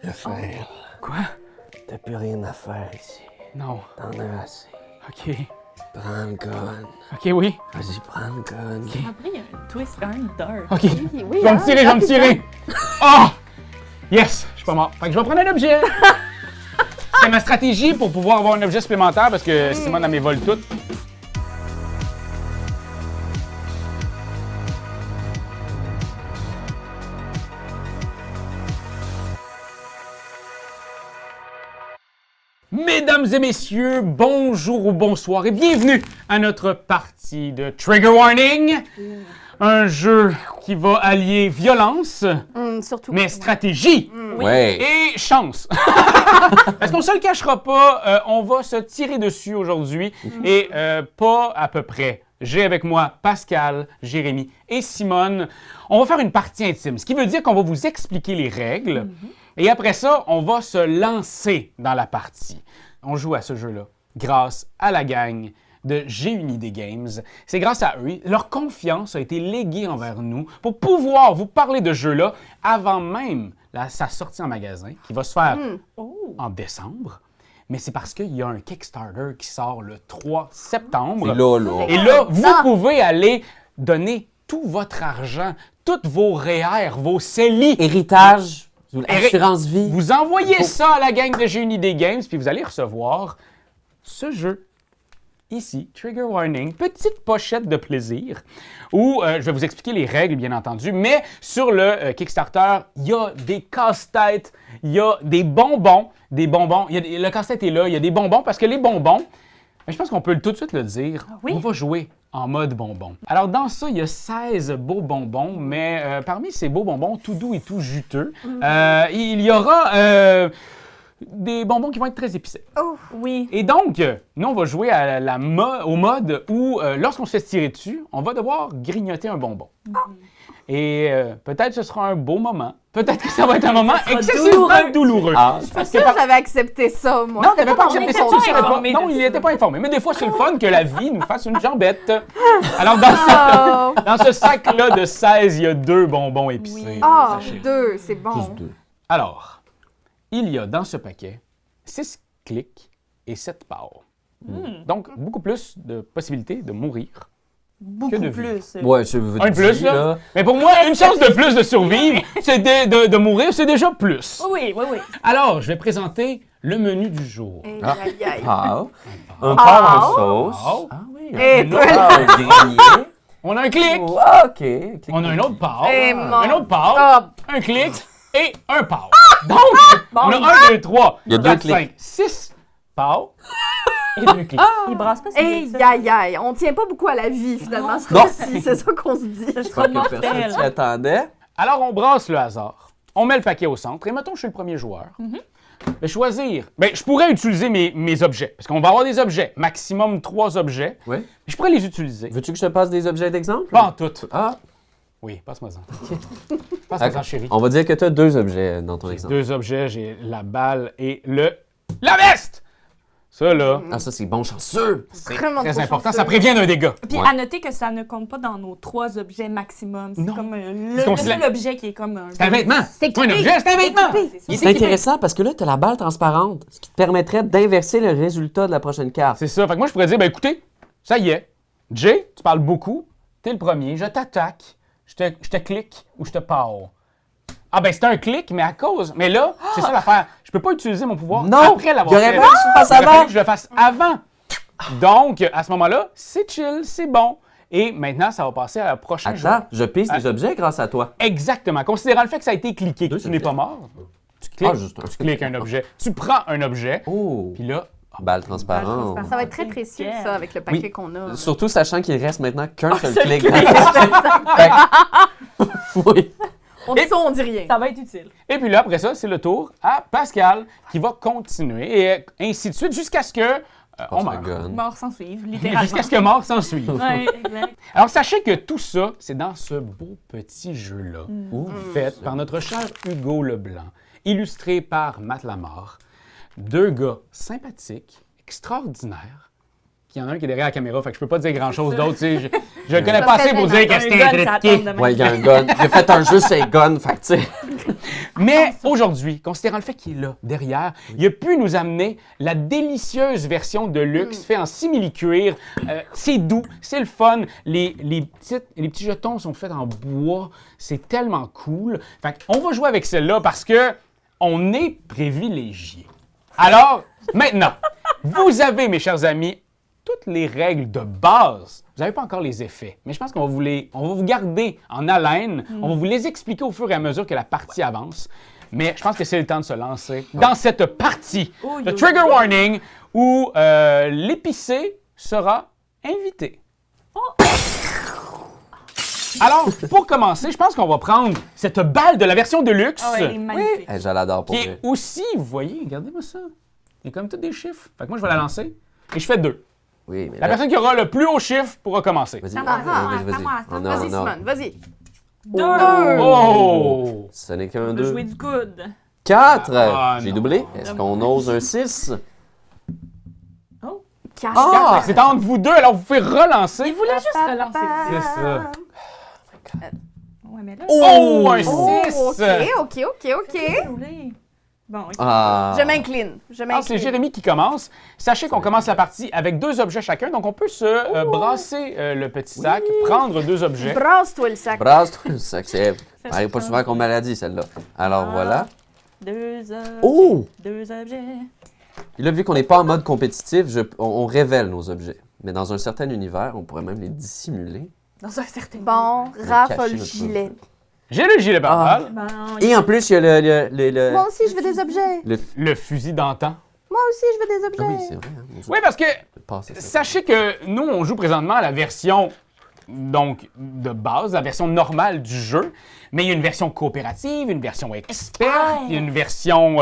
Raphaël, Quoi? t'as plus rien à faire ici. Non. T'en as assez. OK. Prends le gun. OK, oui. Vas-y, prends le gun. Après, il y a un twist quand même dark. OK. Oui, Je vais me tirer, je vais me tirer. Oh! Yes! Je suis pas mort. Fait que je vais prendre un objet. C'est ma stratégie pour pouvoir avoir un objet supplémentaire parce que Simone, elle m'évole tout. Mesdames et messieurs, bonjour ou bonsoir et bienvenue à notre partie de Trigger Warning. Un jeu qui va allier violence, Surtout. mais stratégie Ouais. et chance. Parce qu'on se le cachera pas, on va se tirer dessus aujourd'hui et pas à peu près. J'ai avec moi Pascal, Jérémy et Simone. On va faire une partie intime, ce qui veut dire qu'on va vous expliquer les règles. Et après ça, on va se lancer dans la partie. On joue à ce jeu-là grâce à la gang de J'ai une idée Games. C'est grâce à eux. Leur confiance a été léguée envers nous pour pouvoir vous parler de ce jeu-là avant même sa sortie en magasin, qui va se faire en décembre. Mais c'est parce qu'il y a un Kickstarter qui sort le 3 septembre. C'est là. Et là, vous pouvez aller donner tout votre argent, toutes vos REER, vos CELI. Héritage, assurance vie. Vous envoyez ça à la gang de J'ai une idée Games, puis vous allez recevoir ce jeu. Ici, Trigger Warning, petite pochette de plaisir, où je vais vous expliquer les règles, bien entendu, mais sur le Kickstarter, il y a des casse-têtes, il y a des bonbons, le casse-tête est là, il y a des bonbons, parce que les bonbons, je pense qu'on peut tout de suite le dire, on va jouer en mode bonbon. Alors dans ça, il y a 16 beaux bonbons, mais parmi ces beaux bonbons, tout doux et tout juteux, il y aura... des bonbons qui vont être très épicés. Oh, Oui. Et donc, nous, on va jouer à au mode où, lorsqu'on se fait tirer dessus, on va devoir grignoter un bonbon. Et peut-être que ce sera un beau moment. Peut-être que ça va être un moment excessivement douloureux. parce que j'avais accepté ça, moi. Non, t'avais pas accepté ça, tu le savais pas. informé de Non, il ça. n'était pas informé. Mais des fois, c'est le fun que la vie nous fasse une jambette. Alors, dans ce sac-là de 16, il y a 2 bonbons épicés. Ah, Sachez-le. 2, c'est bon. Juste 2. Alors, il y a dans ce paquet 6 clics et 7 parts. Donc, beaucoup plus de possibilités de mourir. Beaucoup de plus. Ouais, je veux Un de plus, là. Mais pour moi, une chance de plus de survivre, c'est de mourir, c'est déjà plus. Oui. Alors, je vais présenter le menu du jour. Aïe, aïe, aïe. Pâte. Un porc en sauce. Oh. Ah oui. Et Un toi, autre- Un grillé. On a un clic, Oh, OK. on a un autre part, Et un autre part, Ah. un clic et un part. Donc, on a 1, 2, 3, Il y a 2 4, clics. 5, 6 parts et 2 clics. Il brasse pas si Aïe, bien que ça. aïe, aïe. On tient pas beaucoup à la vie, finalement, ce Non. coup-ci. C'est ça qu'on se dit. Ce sera Pas que personne mortel. s'y attendait. Alors, on brasse le hasard. On met le paquet au centre. Et mettons, je suis le premier joueur. Je vais choisir. Bien, je pourrais utiliser mes objets. Parce qu'on va avoir des objets. Maximum 3 objets. Oui. Je pourrais les utiliser. Veux-tu que je te passe des objets d'exemple? Pas en tout. Ah. Oui, passe-moi-en. Passe-moi-en, chérie. On va dire que tu as 2 objets dans ton exemple. 2 objets. J'ai la balle et la veste! Ça, là, Ah, ça, c'est bon chanceux. c'est Vraiment très trop important. chanceux. Ça prévient d'un dégât. Puis Ouais. à noter que ça ne compte pas dans nos 3 objets maximum. C'est Non. comme le considéré- seul objet qui est comme un... C'est un vêtement. C'est pas un équipé. objet, c'est un vêtement. C'est ça. Il est C'est équipé. intéressant parce que là, tu as la balle transparente, ce qui te permettrait d'inverser le résultat de la prochaine carte. C'est ça. Fait que moi, je pourrais dire, ben écoutez, ça y est. Jay, tu parles beaucoup. T'es le premier. Je t'attaque. Je te clique ou je te pars. Ah ben c'est un clic, mais à cause. Mais là, c'est ça l'affaire. Je peux pas utiliser mon pouvoir Non! après l'avoir J'aurais fait. fallu que tu le fasses Il aurait fallu avant. que je le fasse avant. Donc, à ce moment-là, c'est chill, c'est bon. Et maintenant, ça va passer à la prochaine joueur. Attends, je pisse des objets grâce à toi. Exactement. Considérant le fait que ça a été cliqué, que Deux tu n'es objets. pas mort, tu cliques, Ah, juste un. tu cliques un objet. Tu prends un objet, Oh! puis là, Balle transparente. Ça va être très précieux, ça, avec le paquet qu'on a. Surtout sachant qu'il reste maintenant qu'un seul seul clic. clic. Oui. On dit ça, on dit rien. Ça va être utile. et puis là, après ça, c'est le tour à Pascal qui va continuer et ainsi de suite jusqu'à ce que on meurt. gun. Mort sans suivre, littéralement. Jusqu'à ce que mort s'en suive. Ouais, exact. Alors, sachez que tout ça, c'est dans ce beau petit jeu-là, Ouh. fait par notre cher Hugo Leblanc, illustré par Matt Lamar. 2 gars sympathiques, extraordinaires, qu'il y en a un qui est derrière la caméra, fait que je peux pas dire grand-chose C'est ça. d'autre. Tu sais, je le connais Ça pas serait assez pour gênant. dire que Un c'était gun, un ça trait tombe de même. Ouais, il y a un gun. J'ai fait un jeu, c'est gun, fait que tu sais. Mais aujourd'hui, considérant le fait qu'il est là, derrière, il a pu nous amener la délicieuse version de luxe fait en simili-cuir. C'est doux, c'est le fun. Les petits jetons sont faits en bois. C'est tellement cool. Fait qu'on va jouer avec celle-là parce que on est privilégiés. Alors, maintenant, vous avez, mes chers amis, toutes les règles de base. Vous n'avez pas encore les effets, mais je pense qu'on va vous garder en haleine. On va vous les expliquer au fur et à mesure que la partie avance. Mais je pense que c'est le temps de se lancer dans cette partie de Trigger Warning où l'épicé sera invité. Alors, pour commencer, je pense qu'on va prendre cette balle de la version de luxe. Ah ouais, elle est magnifique. Hey, je l'adore pour Qui vrai. est aussi, vous voyez, regardez-moi ça. Il y a comme tous des chiffres. Fait que moi, je vais la lancer et je fais 2. Oui, mais La là... personne qui aura le plus haut chiffre pourra commencer. Vas-y, Ça va, vas-y. ça va. On a, Vas-y, on a. Simone, vas-y. 2. Oh! Ce n'est qu'un On va 2. jouer du coude. 4! Ah, J'ai non. doublé. Est-ce qu'on ose un 6? Cache. Ah! C'est entre vous deux, alors vous pouvez relancer. Il voulait juste relancer. C'est ça. Ouais, mais là... Oh, un 6! Oh, OK. Bon, ok. Ah! Je m'incline. Ah, c'est Jérémy qui commence. Sachez qu'on commence la partie avec 2 objets chacun, donc on peut se brasser le petit sac, prendre 2 objets. Brasse-toi le sac. Brasse-toi le sac, c'est... Ça, Arrive pas c'est souvent qu'on me l'a dit, celle-là. Alors, voilà. 2 objets. Oh! 2 objets. Et là, vu qu'on n'est pas en mode compétitif, on révèle nos objets. Mais dans un certain univers, on pourrait même les dissimuler. Dans un certain... Bon, Raph a cacher le notre gilet. J'ai le gilet pare-balles, Bon, Et en plus, il y a le... Moi aussi, je veux des objets. le fusil d'antan. Moi aussi, je veux des Ah objets. oui, c'est vrai. Hein, mon Dieu. Oui, parce que Passer ça. sachez que nous, on joue présentement à la version donc de base, la version normale du jeu, mais il y a une version coopérative, une version experte, il y a une version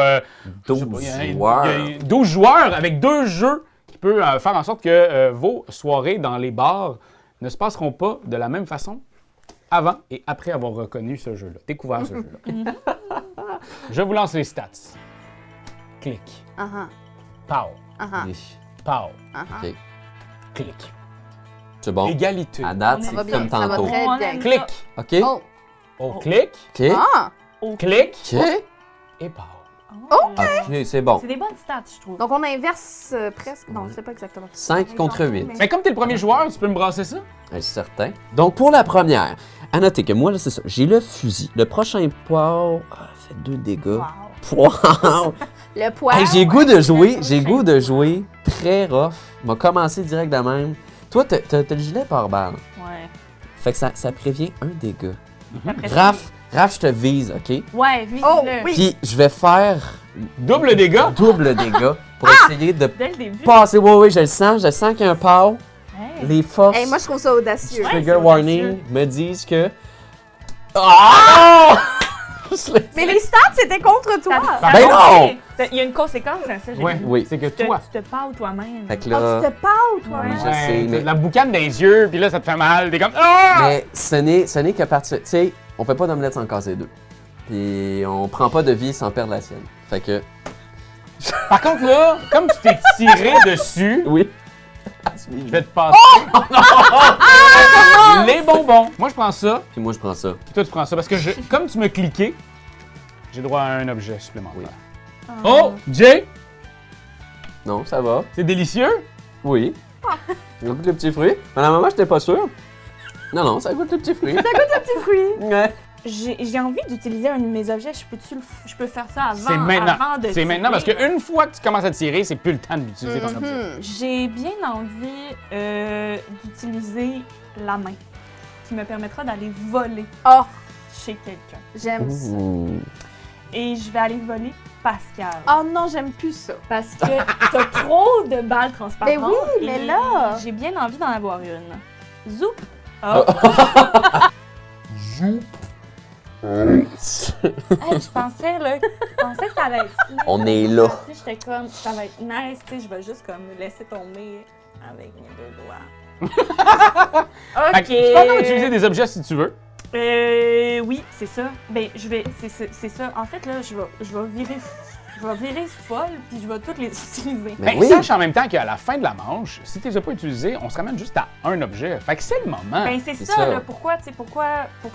12 il y a joueurs. 12 joueurs avec 2 jeux qui peut faire en sorte que vos soirées dans les bars ne se passeront pas de la même façon avant et après avoir reconnu ce jeu-là, découvert ce jeu-là. Je vous lance les stats. Clic. Pow. Oui. Pow. OK. Clic. C'est bon. Égalité. À date, On c'est va bien, comme ça va tantôt. très On bien. aime Clic. OK? Oh. Oh, clic. OK. Ah! Clic. OK. Et pow. OK, c'est bon. C'est des bonnes stats, je trouve. Donc, on inverse presque. Non, c'est pas exactement. 5 contre 8. Mais comme t'es le premier joueur, tu peux me brasser ça? C'est certain. Donc, pour la première, à noter que moi, là, c'est ça. J'ai le fusil. Le prochain poids fait 2 dégâts. Wow. Wow! Le poil. Hey, j'ai goût de jouer. J'ai goût de jouer très rough. M'a commencé direct de même. Toi, t'as le gilet par balle. Ouais. Fait que ça prévient un dégât. Après ça- Raph, je te vise, OK? Ouais, vite Oh, le. oui. Puis, je vais faire Double dégâts? double dégât pour essayer de Dès le début. passer. Oui, je le sens qu'il y a un power. Hey. Les forces Hey, moi, je trouve ça audacieux. Ouais. trigger c'est warning audacieux. me disent que... Ah! Mais les stats, c'était contre toi. Ben non! Il y a une conséquence à ça, j'ai Ouais, vu. Oui. c'est que Tu toi. te parles toi-même. Fait que Ah, là... tu te parles, toi. Ouais. Je sais, t'as mais- de la boucane dans les yeux, puis là, ça te fait mal. T'es comme. Ah! Mais ce n'est que partie... Tu sais, on fait pas d'omelette sans casser deux. Puis on prend pas de vie sans perdre la sienne. Fait que... Par contre, là, comme tu t'es tiré dessus, Oui. je vais te passer. Les bonbons. Moi, je prends ça, Puis moi, je prends ça. puis toi, tu prends ça. Parce que comme tu me cliqué, j'ai droit à un objet supplémentaire. Oh, Jay, Non, ça va. c'est délicieux. Oui. Ça goûte le petit fruit. Mais à la maman, j'étais pas sûr. Non, ça goûte le petit fruit. Petit fruit. Ouais. J'ai envie d'utiliser un de mes objets. Je peux faire ça avant. C'est maintenant. Avant de C'est maintenant parce tirer. qu'une fois que tu commences à tirer, c'est plus le temps d'utiliser ton objet. J'ai bien envie d'utiliser la main, qui me permettra d'aller voler Oh, chez quelqu'un. j'aime ça. Ouh. Et je vais aller voler Pascal. Oh non, j'aime plus ça. Parce que t'as trop de balles transparentes. Mais oui, mais et là- J'ai bien envie d'en avoir une. Zoup! Oh. Hey, je pensais que ça allait être. On est là. Tu sais, j'étais comme, ça va être nice, tu sais, je vais juste comme me laisser tomber avec mes 2 doigts. Fait Ok. que tu peux encore utiliser des objets si tu veux. Oui, c'est ça. Ben, c'est ça. En fait, là, je vais virer Je vais virer folle, puis je vais toutes les utiliser. Mais Ben, oui. sache en même temps qu'à la fin de la manche, si tu les as pas utilisés, on se ramène juste à un objet. Fait que c'est le moment. Ben, c'est c'est ça, ça. là. Pourquoi, tu sais, pourquoi se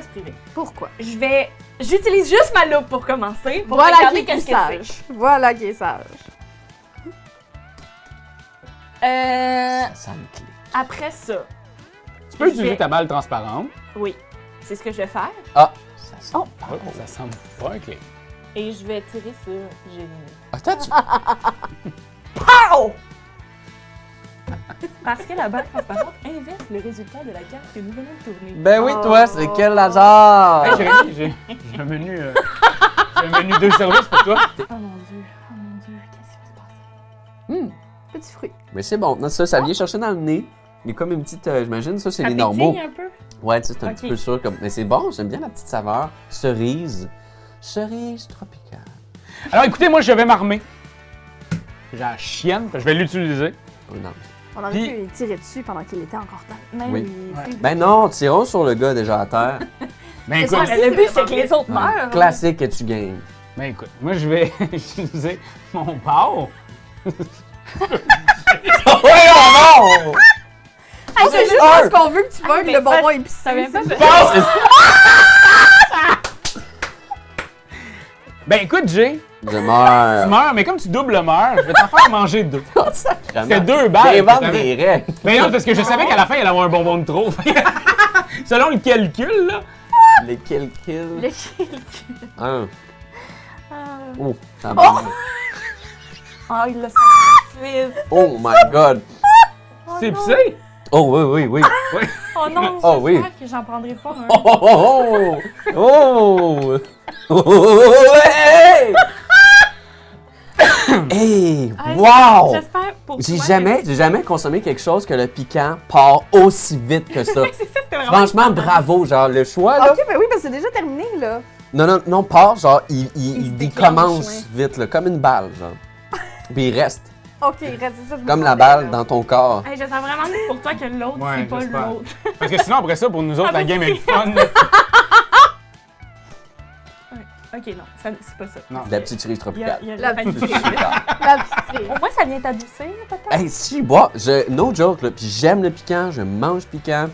priver? Pourquoi? J'utilise juste ma loupe pour commencer, pour Voilà regarder qui est qu'est-ce que sage. Voilà qui est sage. c'est. Ça me clé. Après ça, Tu peux utiliser ta balle transparente. oui, c'est ce que je vais faire. Ah! Ça sent... Oh, ça semble pas un clé. Et je vais tirer sur Jérémy. Attends, tu... Pow! Parce que la balle transparente inverse le résultat de la carte que nous venons de tourner. Ben oui, Oh. toi, c'est quel hasard? Hey, Jérémy, j'ai un menu. J'ai un menu 2 services pour toi. Oh mon dieu, qu'est-ce qui va se passer? Petit fruit. Mais c'est bon. Non, ça vient chercher dans le nez. Il y a comme une petite... j'imagine, ça, c'est Ça les normaux. pétille un peu? Ouais, tu sais, c'est un Ok. petit peu sûr. Comme... Mais c'est bon, j'aime bien la petite saveur. Cerise. Cerise tropicale. Alors écoutez, moi je vais m'armer. J'ai la chienne, je vais l'utiliser. Oh, non. On aurait Puis- pu lui tirer dessus pendant qu'il était encore temps. Mais Oui. c'est vrai. Ben non, tirons sur le gars déjà à terre. Ben C'est ça, écoute, mais le but, c'est que les autres meurent. Classique et tu gagnes. ben écoute, moi je vais utiliser mon power. Ouais, non! Ah, c'est juste parce qu'on veut que tu veuilles mais le bonbon ça- épicé. ça vient pas de- Ben écoute, Jay, Je tu meurs. meurs, mais comme tu doubles meurs, je vais t'en faire manger 2. Vraiment. C'est 2 balles. J'invente tu savais. des règles. Mais non, parce que je savais qu'à la fin, il allait avoir un bonbon de trop. Selon le calcul, là. Les kill. Le kill. Un. Ah. Oh, ça marche. Oh, il l'a senti. Oh my god. C'est épicé. Oh oui, oui, oui. Oh non, Oh, oui. j'espère que j'en prendrai pas un. Oh, oh, oh, oh. Oh, oh, hey! Hey, Hey, wow! J'espère pour J'ai toi jamais consommé quelque chose que le piquant part aussi vite que ça. que- C'est ça, c'était vraiment Franchement, important. bravo, genre le choix là. Ok, ben oui, parce que c'est déjà terminé, là. Non, part, genre il se décommence déclenche, vite, là, comme une balle, genre. Puis il reste, Ok, reste ça. je me comme la sentais, balle là. dans ton corps. Hey, j'espère vraiment pour toi que l'autre, Ouais, c'est pas j'espère. l'autre. Parce que sinon, après ça, pour nous autres, la game est le fun. Ok, non, c'est pas ça. Non. De la petite cerise Il y a, tropicale. il y a La la vanille. petite La petite fille. Au moins, ça vient t'adoucir, peut-être. Hey, si je bois, no joke, là, puis j'aime le piquant, je mange piquant.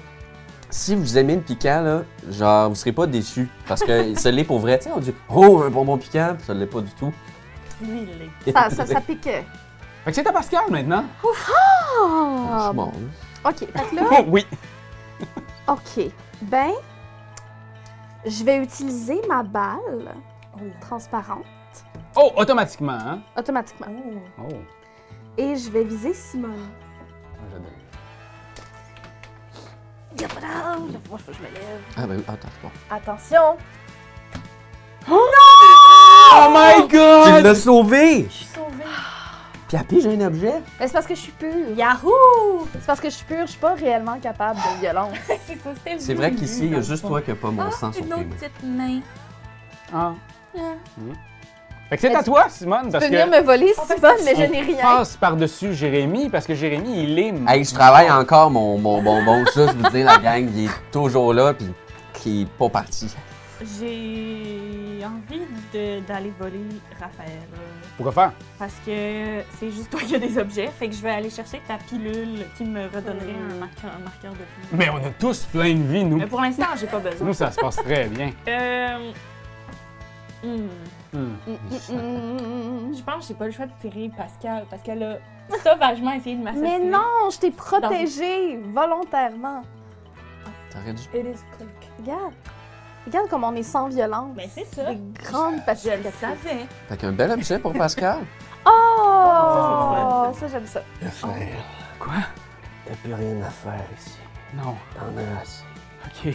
Si vous aimez le piquant, là, genre, vous serez pas déçus. Parce que ça l'est pour vrai. Tu sais, on dit, oh, un bonbon piquant, puis ça l'est pas du tout. Lui, il l'est. Ça piquait. Fait que c'est à Pascal maintenant. Ah, Bon, ok, fait que là, Oh oui. ok. Ben, je vais utiliser ma balle transparente Oh, automatiquement, hein? automatiquement. Oh. Oh. Et je vais viser Simone. J'adore. Moi, faut que je me lève. Ah ben oui, attends, c'est bon. Attention! Oh my Tu god! l'as sauvé! Je suis sauvée. Puis après, j'ai un objet. Mais c'est parce que je suis pure. Yahoo! C'est parce que je suis pure, je suis pas réellement capable de violence. C'est ça, c'était C'est le vrai but, qu'ici, il y dans a le juste fond. toi qui n'as pas mon sang sur Une tes autre mains. petite main. Ah. Ah. Fait que c'est à toi, Simone, Tu parce peux venir que me voler, En fait, Simone, mais je on n'ai rien. passe par-dessus Jérémy, parce que Jérémy, il est... Hey, je travaille encore mon bonbon. Ça, je vous dis, la gang, il est toujours là, puis qui est pas parti. J'ai envie d'aller voler Raphaël. Pourquoi faire? Parce que c'est juste toi qui as des objets. Fait que je vais aller chercher ta pilule qui me redonnerait un marqueur de vie. Mais on a tous plein de vie, nous. Mais pour l'instant, j'ai pas besoin. Nous, ça se passe très bien. Je pense que j'ai pas le choix de tirer Pascal parce qu'elle a sauvagement essayé de m'assassiner. Mais non, je t'ai protégée volontairement. T'aurais dû. It is cook. Regarde. Regarde comme on est sans violence. Mais c'est ça. Des grandes Je le pacificatrices. savais. Fait qu'un bel objet pour Pascal. Oh! Ça, j'aime ça. Raphaël, Quoi? t'as plus rien à faire ici. Non. T'en as assez. OK.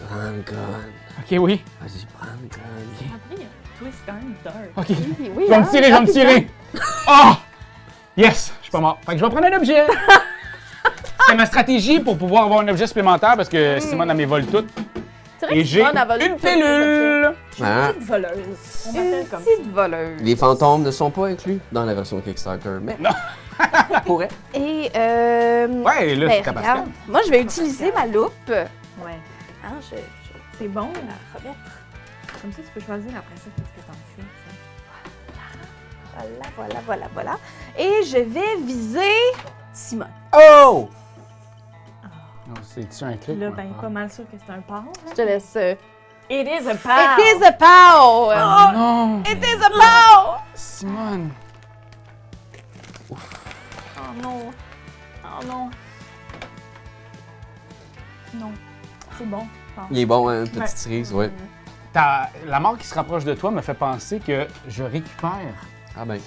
Prends le gun. OK, oui. Vas-y, prends le gun. Après, il y a un twist quand même dark. OK. Oui, oui, Je vais hein, me tirer, je vais me tirer. Oh! Yes! Je suis pas mort. Fait que je vais prendre un objet. C'est ma stratégie pour pouvoir avoir un objet supplémentaire parce que Simone, elle m'évole tout. C'est vrai Et que j'ai Simone a volé une tous les pilule. Hein? Petite voleuse. On objets. m'appelle Une comme ça. petite voleuse. Les fantômes ne sont pas inclus dans la version Kickstarter, mais Non. pourrait. Et Ouais, là, ben, c'est à Pascal. regarde, moi je vais utiliser ma loupe. Ouais. Hein, C'est bon, la remettre. Comme ça, tu peux choisir après ça qu'est-ce que t'en fais. Voilà. Et je vais viser Simone. Oh! Oh, c'est-tu un clic? Là, ou un ben, pas? pas mal sûr que c'est un pâle. Je te laisse. It is a It pâle! is a pow! Oh, non! It is a pow! Simone! Oh non! Oh non! Non. C'est bon. Bon. Il est bon, hein, une Ouais. petite cerise, ouais. La mort qui se rapproche de toi me fait penser que je récupère Ah ben,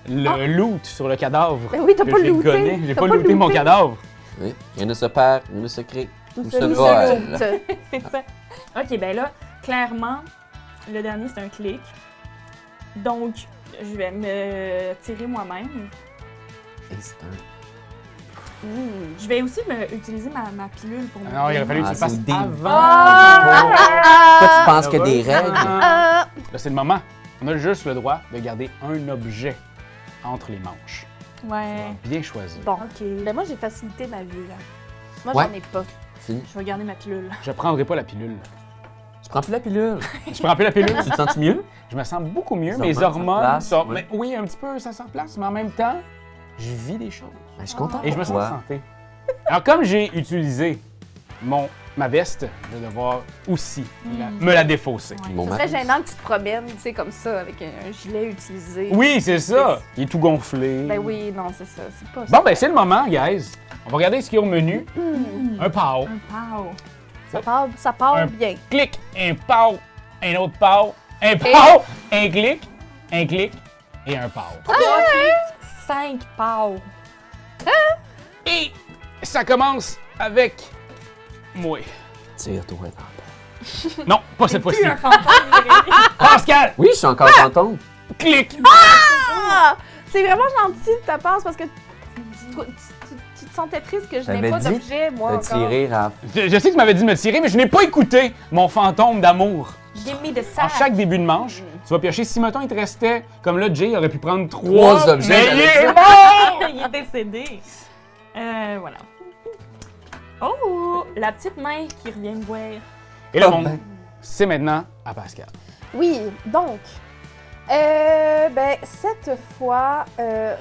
le loot sur le cadavre. Ben oui, t'as que pas j'ai looté. gonné. J'ai T'as pas pas looté mon looté. cadavre. oui. Rien ne se perd, rien ne se crée. Tout se Tout vole. se loot. C'est ça. OK, ben là, clairement, le dernier, c'est un clic. Donc, je vais me tirer moi-même. Et c'est un... Je vais aussi utiliser ma pilule pour me Non, il aurait fallu que tu le c'est fasses au début. avant. Toi, tu penses qu'il y a des règles? Là, c'est le moment. On a juste le droit de garder un objet entre les manches. Ouais. Bien choisi. Bon. OK. Ben moi, j'ai facilité ma vie, là. Moi, Ouais. j'en ai pas. Fini. Je vais garder ma pilule. Je prendrai pas la pilule. Tu prends plus la pilule. Je prends plus la pilule. Tu te sens mieux? Je me sens beaucoup mieux. Les Mes hormones hormones se sont. replacent, Mais oui, un petit peu, ça se replace, mais en même temps, je vis des choses. Ben, je suis content. Et je me pour sens en toi. santé. Alors, comme j'ai utilisé ma veste, je vais devoir aussi me la défausser. Ouais. Mon Ce mari. serait gênant que tu te promènes, tu sais, comme ça, avec un gilet utilisé. Oui, c'est ça. Il est tout gonflé. Ben oui, non, c'est ça. C'est pas ça. Bon, ben c'est le moment, guys. On va regarder ce qu'il y a au menu. Un pow. Un pâle. Ça part Un- bien. Clic, un pow, un autre pow, un pow, un clic et un pow. 5 pâles. Et ça commence avec moi. Tire-toi dans le bas. Non, pas cette fois-ci. Plus un fantôme, Jérémy. Pascal, Oui, je suis encore fantôme. clic. Ah! C'est vraiment gentil de ta part parce que tu te sentais triste que je n'ai T'avais pas dit d'objet, moi, T'as encore. tiré, Raph. Je sais que tu m'avais dit de me tirer, mais je n'ai pas écouté mon fantôme d'amour. Give me the À sack. chaque début de manche, tu vas piocher. Si, mettons, il te restait, comme là, Jay aurait pu prendre Trois trois objets, mais j'allais il est dire. mort! Il est décédé. Voilà. Oh, la petite main qui revient me voir. Et le Oh, monde, ben. c'est maintenant à Pascal. Oui, donc, ben, cette fois,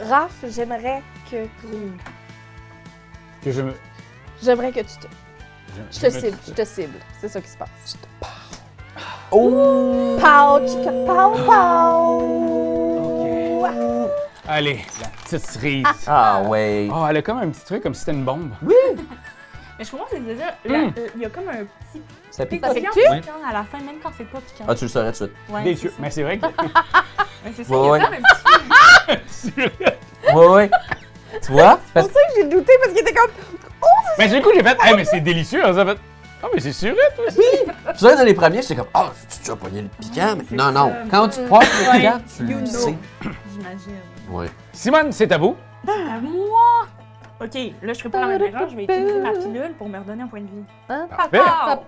Raph, j'aimerais que Que je me. j'aimerais que tu te... Je Je te cible. C'est ça qui se passe. Oh! Pow, chica, pow, pow! Allez, la petite cerise. Ah ouais. Oh, elle a comme un petit truc, comme si c'était une bombe. Mais je commence à déjà. Il y a comme un petit Ça pique. piquant pique-tu? à la fin, même quand c'est pas piquant. Ah, tu le saurais tout de suite. Ouais, Déçu. c'est Mais c'est vrai que. ça. Ouais, c'est ça, Ouais, il y a ouais. comme un petit. Ouais, ouais. Tu vois? C'est Parce pour ça que j'ai douté parce qu'il était comme... Mais du coup, j'ai fait. Hey, mais c'est délicieux. Ça fait. Ah, mais c'est surette aussi. que tu sais, dans les premiers, j'étais comme, ah, tu déjà pogné le piquant? Mais c'est non, non. ça. Quand tu passes le Ouais. piquant, tu You le know. sais. J'imagine. Ouais. Simone, c'est à vous. À moi! Ok, là, je ferai pas la même erreur. Je vais utiliser ma pilule pour me redonner un point de vie. Hein? Parfait.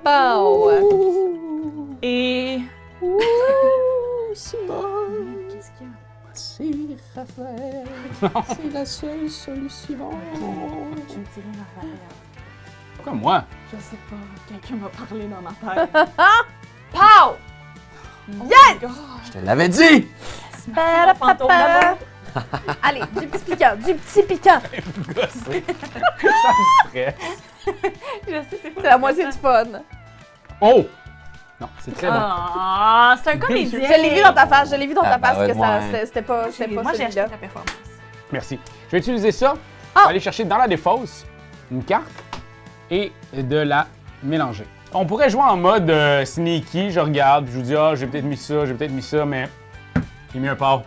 Pow! Pow! Et. Ouh, Simone! Qu'est-ce qu'il y a? C'est Raphaël. C'est la seule solution. Je vais me tirer vers l'arrière. Pourquoi moi? Je sais pas, quelqu'un m'a parlé dans ma tête. Pow! Yes! Je te l'avais dit! Merci, mon fantôme d'amour. Allez, du petit piquant, du petit piquant. Ça me stresse. Je sais, c'est pas C'est la moitié du fun. Oh! Non, c'est très bon. Ah, c'est un comédien. Je l'ai vu dans ta face, je l'ai vu dans Ah, ta face bah que ouais, ça, ouais. c'était pas Moi, j'ai celui-là. acheté ta performance. Merci. Je vais utiliser ça. Ah! Je vais aller chercher dans la défausse une carte et de la mélanger. On pourrait jouer en mode sneaky. Je regarde, puis je vous dis, ah, j'ai peut-être mis ça, mais j'ai mis un pau.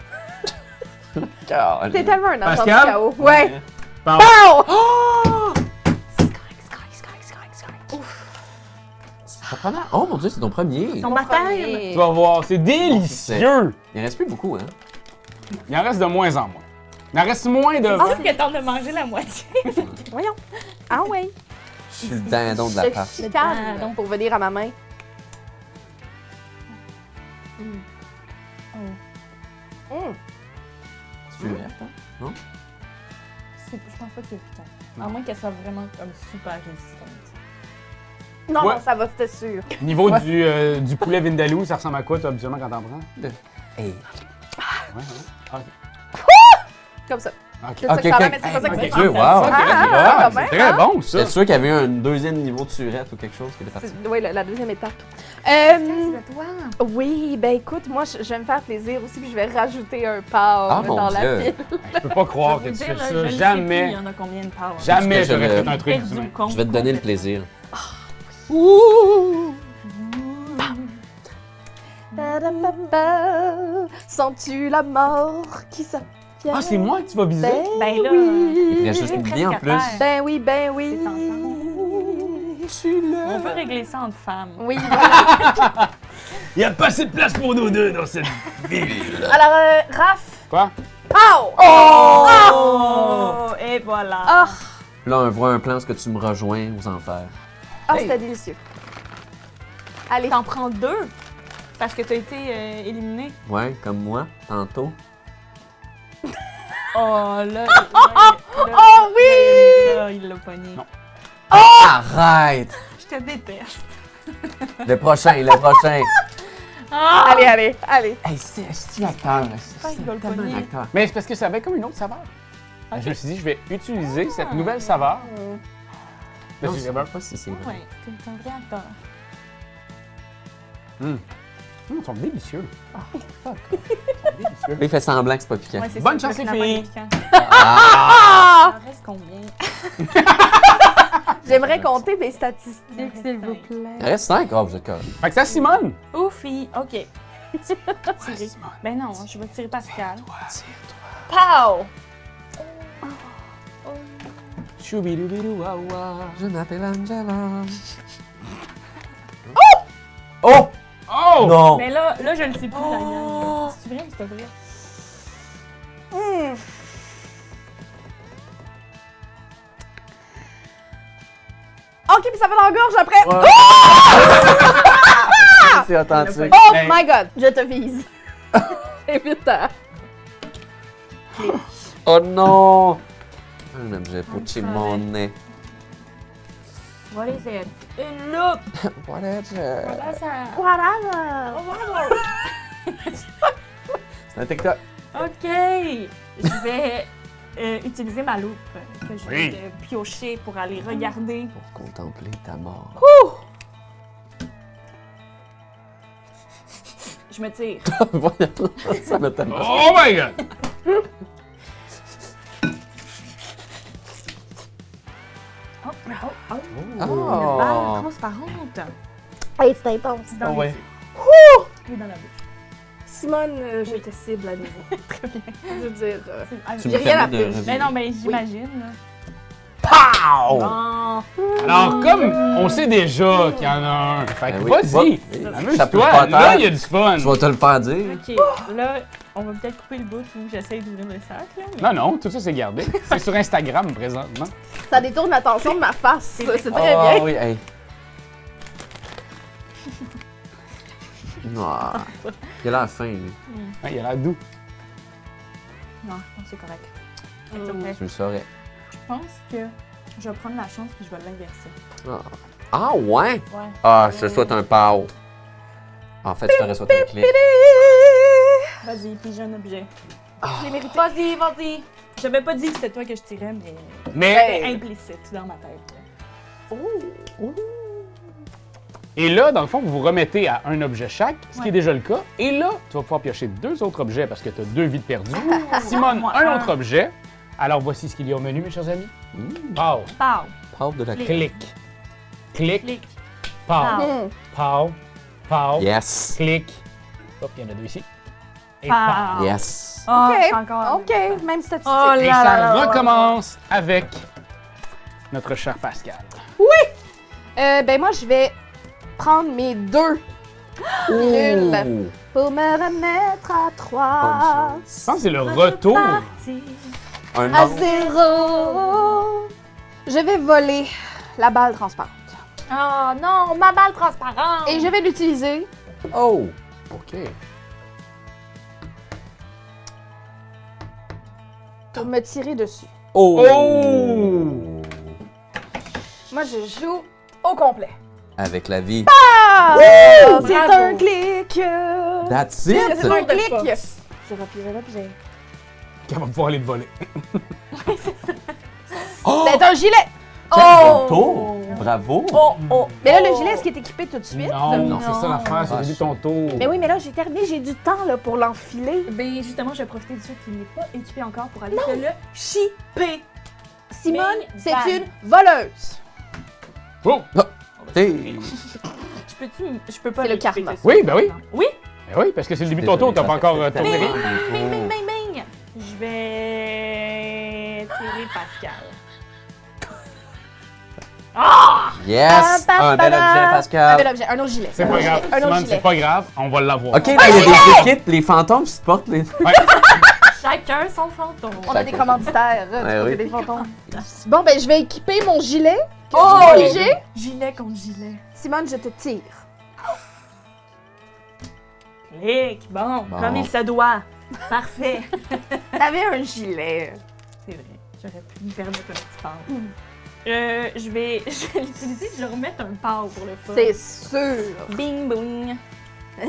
T'es tellement un enfant du Pascal? chaos. Ouais. Pau. Pow! Ça prend mal. Oh mon dieu, c'est ton premier. Son baptême. Premier. Tu vas voir, c'est délicieux. Il reste plus beaucoup, hein? Il en reste de moins en moins. Il en reste moins de 20. C'est que t'en as mangé la moitié. Voyons. Ah ouais. Je suis le dindon de la Je farce. chicane donc. pour venir à ma main. Tu l'aimes, hein? Je pense pas que c'est piquant. Non. À moins qu'elle soit vraiment comme super résistante. Non, Ouais. non, ça va, c'était sûr. Niveau Ouais. du poulet vindaloo, ça ressemble à quoi, toi, habituellement, quand t'en prends? Hey. Ouais, ouais. Ah, ok. Comme ça. OK. C'est ça que ça va, mais c'est pas ça que Mon c'est. Dieu, wow! Ah, c'est ben, très hein? bon, ça. C'est sûr qu'il y avait un deuxième niveau de surette ou quelque chose qui était parti. Oui, la deuxième étape. C'est à toi. Oui, ben écoute, moi, je vais me faire plaisir aussi, puis je vais rajouter un power Ah, mon dans la Dieu. pile. Je peux pas croire que Je tu vais fais vous dire, là, ça. je ne sais plus, Jamais. il y en a combien de power. Jamais Est-ce que j'aurais je fait un truc Perdu d'humain. le compte Je vais te donner le complet. plaisir. Ouh! Ba-da-ba-ba. Sens-tu la mort qui s'approche? Ah, c'est moi que tu vas viser? Ben là, Il oui. reste juste une presque vie en à plus. terre. Ben oui, ben oui. C'est On peut régler ça entre femmes. Oui. Il n'y a pas assez de place pour nous deux dans cette ville. Alors, Raph. Quoi? Oh! Oh! Et voilà. Ah! Là, on voit un plan où est-ce que tu me rejoins aux enfers. Ah, Hey. c'était délicieux. Allez. T'en prends 2 parce que t'as été éliminé. Ouais, comme moi, tantôt. Oh là, Oh oui! là, il l'a pogné. Non. Arrête! Je te déteste. Le prochain, le prochain. Ah! Allez, allez, allez. Hey, c'est acteur. pas qu'il va le pogner. un acteur. Mais c'est parce que ça avait comme une autre saveur. Je me suis dit, je vais utiliser cette nouvelle saveur. Non, Monsieur je sais Weber. pas si c'est vrai. Ouais, t'es un vrai acteur. Ils sont délicieux. Ah, fuck. Ils sont délicieux. Il fait semblant que c'est pas piquant. Ouais, c'est Bonne ça, chance, le les finalement, filles. il est piquant. Ah! Il en reste combien? J'aimerais compter mes statistiques, Reste s'il vous cinq. Il plaît. reste 5. Oh, vous êtes correct. Fait que ça, Simone. Oufi, ok. Tirer. Simone. Ben non, je vais tirer Pascal. Pow! Choubidoubidou-wawa. Je m'appelle Angela. Oh! Oh! Non! Mais là, je ne sais plus la gang. C'est vrai ou c'est pas vrai? Ok, puis ça va dans la gorge après. Ouais. C'est authentique. Oh Hey. my god, je te vise. Évitant. Oh non! Un objet pour Chimone. What is it? Une loupe! What is it? Voilà ça! Whatever. C'est un TikTok. Ok! Je vais utiliser ma loupe que je Oui. vais piocher pour aller regarder. Pour contempler ta mort. Je me tire. Voyons, ça m'a tellement... Oh my god! Oh, oh, oh! Une Oh! balle transparente. Hey, c'est intense. Dans Oh les ouais. yeux. Oui, dans la bouche. Simone, je te cible à nouveau. Très bien. Je veux dire. Tu J'ai me rien à permets de faire. Mais non, mais j'imagine. là. Pow! Bon. Alors, comme on sait déjà qu'il y en a un, fait que Ben oui. vas-y, Ça peut amuse-toi, pas là, terre. il y a du fun. Je vais te le faire dire. Ok, là, on va peut-être couper le bout où j'essaye d'ouvrir le sac. Là, mais- Non, non, tout ça c'est gardé. C'est sur Instagram présentement. Ça détourne l'attention de ma face. C'est très Ah bien. oui, hey. Ah. Il a l'air fin, lui. Ouais, il a l'air doux. Non, je pense que c'est correct. It's okay. Tu le saurais. Je pense que je vais prendre la chance puis je vais l'inverser. Ah ouais? Ouais. Ah, je te souhaite un pow. En fait, je t'aurais souhaité un clic. Vas-y, pige un objet. Je l'ai mérité. Vas-y, vas-y. J'avais pas dit que c'était toi que je tirais, mais Mais, c'était implicite dans ma tête. et là, dans le fond, vous vous remettez à un objet chaque, ce qui Ouais. est déjà le cas. Et là, tu vas pouvoir piocher 2 autres objets parce que tu as 2 vies de perdues. Simone, moi, un un. autre objet. Alors, voici ce qu'il y a au menu, mes chers amis. Pow, Pow! Pow de la Clic. clic. clic, clic, Clic. pow, Hmm. pow, pow, Yes. clic. Hop, il y en a 2 ici. Et Pow. pow. Yes. Oh, Ok. c'est encore. Ok, même statistique. Oh Et là ça là là là. recommence avec notre cher Pascal. Ben moi, je vais prendre mes 2 pilules Ouh. pour me remettre à 3. Bonne Je chance. pense que c'est le retour. Parti. Un À autre. 0. Je vais voler la balle transparente. Oh non, ma balle transparente! Et je vais l'utiliser Oh! OK. pour me tirer dessus. Oh! Oh! Moi, je joue au complet. Avec la vie. Ah! C'est Bravo. un clic. That's C'est it! un clic. Je rappuierai là puis j'ai. qu'elle va pouvoir aller te voler. C'est un gilet! Bon tour! Bravo! Oh! Mais là, le gilet, est-ce qu'il est équipé tout de suite? Non, c'est ça l'affaire, c'est Ah, au début de ton tour. Mais oui, mais là, j'ai terminé, j'ai du temps là, pour l'enfiler. Ben justement, je vais profiter du fait qu'il n'est pas équipé encore pour aller te le chipper. Simone, Mais c'est bad. une voleuse. Oh! T'es- Je peux pas C'est le l'équiper karma. tout de Oui, suite. ben oui. Oui? Ben oui, parce que c'est le début de ton tour, t'as pas encore tourné. Désolé, Bing, bing, bing, bing! Je vais tirer Pascal. Yes! Un bel objet, Un Pascal. bel objet, un autre gilet. C'est pas grave, Un autre Simone, gilet. c'est pas grave, on va l'avoir. Ok, là, il y a des équipes, les fantômes supportent les. Chacun son fantôme. On a des commanditaires du Ouais, côté oui. des fantômes. Bon, ben, je vais équiper mon gilet. Oh! J'ai. Gilet contre gilet. Simone, je te tire. Clic, bon, Bon. comme il se doit. Parfait. T'avais un gilet. C'est vrai, j'aurais pu me permettre un petit pau. Je vais l'utiliser, je vais remettre un pau pour le fun. C'est sûr. Bing, bing.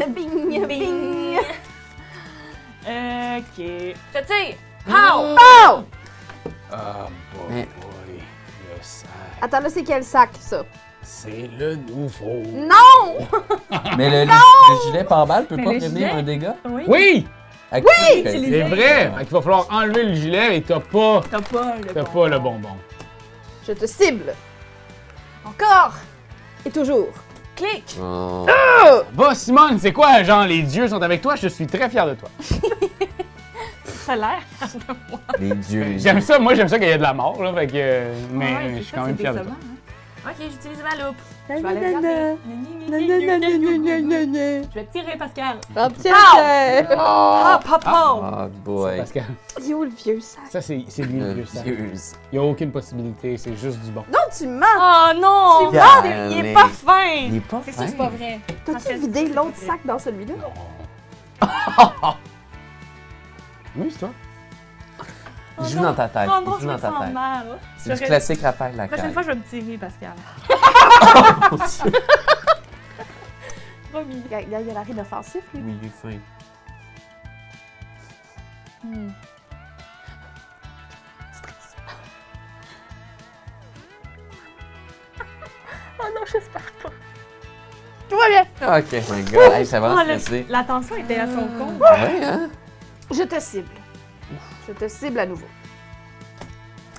Bing, bing. Ok. Je tire. Pow! Oh! Ah, Mais- boy, le sac, Attends, là, c'est quel sac, ça? c'est le nouveau. Non! Mais le gilet pare-balles peut Mais pas le prévenir gilet? un dégât? Oui. Oui! Oui! C'est vrai! Fait qu'il va falloir enlever le gilet et t'as pas le bonbon. Je te cible. Encore. Et toujours. Clic. Oh. Va, Simone, c'est quoi, genre, les dieux sont avec toi? Je suis très fier de toi. Ça a l'air de moi. Les dieux. J'aime ça, moi, j'aime ça qu'il y ait de la mort, là, fait que... mais Ouais, je c'est suis ça, quand même c'est fier de toi. décevant, hein. Ok, j'utilise ma loupe. Je vais aller regarder. Je vais tirer Pascal. Ah, tiens, Pow! tiens. Ah, papa! Oh boy. Parce que Il est où le vieux sac? ça, c'est lui, le vieux sac. Dieu. Il n'y a aucune possibilité, c'est juste du bon. Non, tu mens! Oh non! Tu Ah, vas il aller. est pas fin! Il est pas C'est fin. sûr, c'est pas vrai. T'as-tu Pascal, vidé c'est l'autre vrai. sac dans celui-là? Oui, c'est toi. Il joue dans ta tête. Oh non, Il je joue me dans ta sens tête. mal. C'est du J'aurais- classique Raphaël La prochaine Lacaille. fois, je vais me tirer, Pascal. Promis. Il a l'air inoffensif, lui. Oui, il est fin. Oh non, j'espère pas. Tout va bien. Ok, my god. Hey, ça va Oh, stresser. la tension était à son compte. Ouais, hein? Je te cible. Je te cible à nouveau.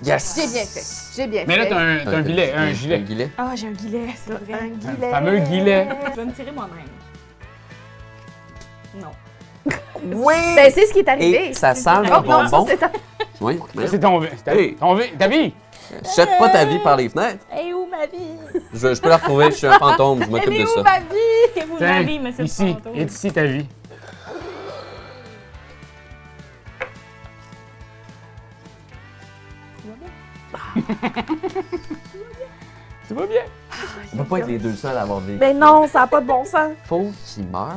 Yes! J'ai bien fait. J'ai bien Mais là, fait. t'as un gilet, un Un gilet. gilet. Ah, j'ai un gilet, c'est vrai. Un gilet. fameux gilet. Je vais me tirer moi-même. Non. Oui! Ben, c'est ce qui est arrivé. Et ça sent le Oh non, ça, bonbon. c'est un... Oui. Ça, c'est ton vie. Hey. Ta vie. Jette pas ta vie par les fenêtres. Et où ma vie? Je peux la retrouver, je suis un fantôme, je Elle m'occupe est de où, ça. ma vie? Et où ma Tiens, vie, monsieur ici, le fantôme? et ici ta vie. Tout va bien. On peut pas être les deux seuls à avoir vécu. Ben non, ça n'a pas de bon sens. Faut qu'il meure.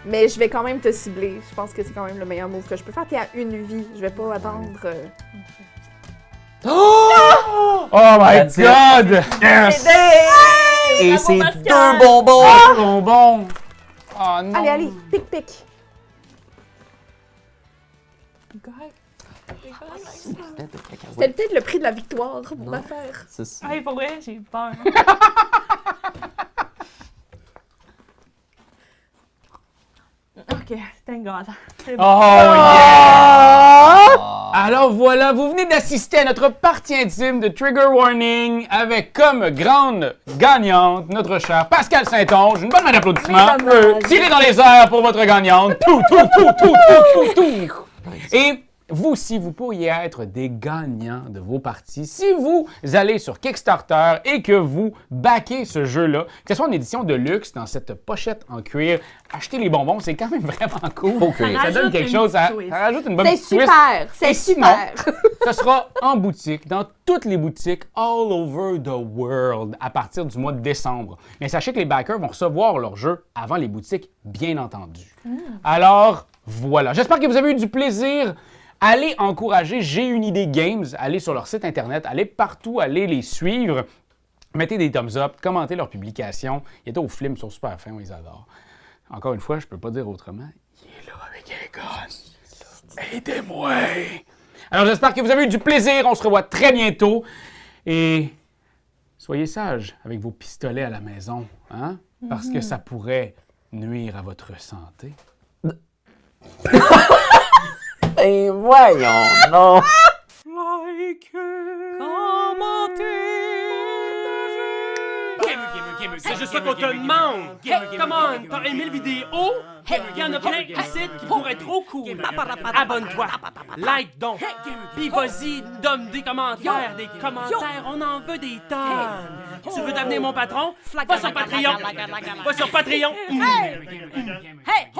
Mais je vais quand même te cibler. Je pense que c'est quand même le meilleur move que je peux faire. T'es à une vie. Je vais pas attendre. Oh my That's it. god! Yes! Et bravo, c'est Pascal. deux bonbons! Bonbon! Oh non! Allez, allez, pic, pic. Correct. C'était peut-être le prix de la victoire, mon affaire. C'est ça. Hey, pour vrai, j'ai peur. Ok, thank God. C'est bon. Oh yeah! Ah. Alors voilà, vous venez d'assister à notre partie intime de Trigger Warning avec comme grande gagnante notre chère Pascal Saint-Onge. Une bonne main d'applaudissements. Oui, pas mal. Tirez dans les airs pour votre gagnante. Tout. Et vous aussi, vous pourriez être des gagnants de vos parties si vous allez sur Kickstarter et que vous backez ce jeu-là, que ce soit en édition de luxe, dans cette pochette en cuir. Achetez les bonbons, c'est quand même vraiment cool. Faut cuire. Ça donne rajoute quelque une chose, petite ça twist. rajoute une bonne C'est petite twist. super. C'est Et sinon, super. ça sera en boutique, dans toutes les boutiques all over the world à partir du mois de décembre. Mais sachez que les backers vont recevoir leur jeu avant les boutiques, bien entendu. Alors, voilà. J'espère que vous avez eu du plaisir. Allez encourager J'ai une idée Games, allez sur leur site internet, allez partout, allez les suivre. Mettez des thumbs up, commentez leurs publications. Ils étaient au film, ils sont super fins, on les adore. Encore une fois, je peux pas dire autrement. Il est là avec un gun. Aidez-moi. Alors, j'espère que vous avez eu du plaisir. On se revoit très bientôt. Et soyez sages avec vos pistolets à la maison, hein? Parce que ça pourrait nuire à votre santé. Ben voyons, non! C'est juste ça qu'on te demande! Hey, come on! T'as aimé le vidéo? Hey, y'en a plein ici qui pourraient être trop cool! Abonne-toi! Like donc! Pis vas-y, donne des commentaires! Des commentaires, on en veut des tonnes! Tu veux devenir mon patron? Va sur Patreon! Va sur Patreon! Hey! Hey!